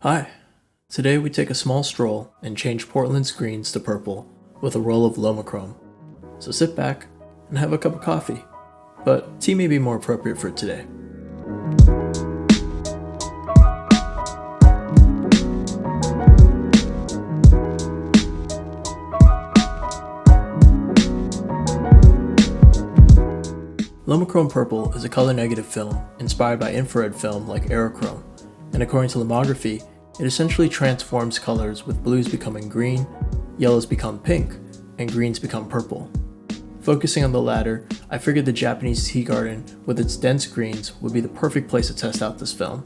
Hi! Today we take a small stroll and change Portland's greens to purple with a roll of Lomochrome. So sit back and have a cup of coffee, but tea may be more appropriate for today. Lomochrome Purple is a color-negative film inspired by infrared film like aerochrome, and according to Lomography, it essentially transforms colors with blues becoming green, yellows become pink, and greens become purple. Focusing on the latter, I figured the Japanese tea garden with its dense greens would be the perfect place to test out this film.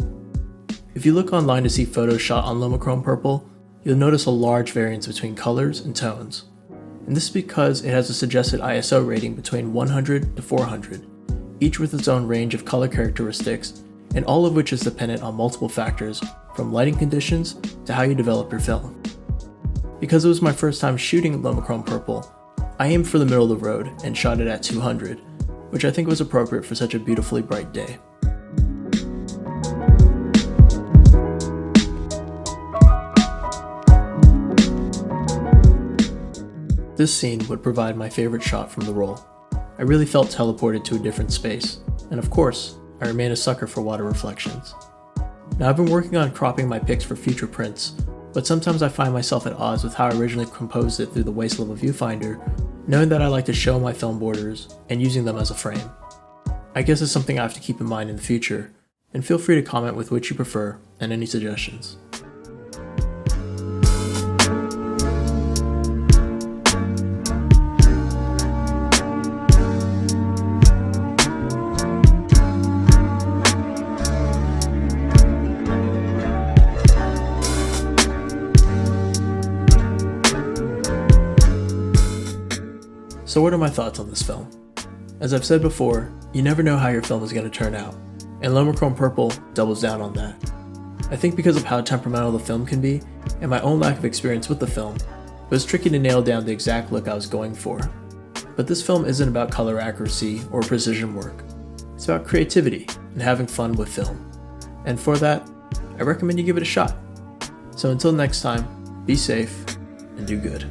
If you look online to see photos shot on Lomochrome Purple, you'll notice a large variance between colors and tones. And this is because it has a suggested ISO rating between 100 to 400, each with its own range of color characteristics, and all of which is dependent on multiple factors, from lighting conditions to how you develop your film. Because it was my first time shooting Lomochrome Purple, I aimed for the middle of the road and shot it at 200, which I think was appropriate for such a beautifully bright day. This scene would provide my favorite shot from the roll. I really felt teleported to a different space, and of course, I remain a sucker for water reflections. Now I've been working on cropping my pics for future prints, but sometimes I find myself at odds with how I originally composed it through the waist level viewfinder, knowing that I like to show my film borders and using them as a frame. I guess it's something I have to keep in mind in the future, and feel free to comment with which you prefer and any suggestions. So what are my thoughts on this film? As I've said before, you never know how your film is going to turn out, and Lomochrome Purple doubles down on that. I think because of how temperamental the film can be, and my own lack of experience with the film, it was tricky to nail down the exact look I was going for. But this film isn't about color accuracy or precision work. It's about creativity and having fun with film. And for that, I recommend you give it a shot. So until next time, be safe and do good.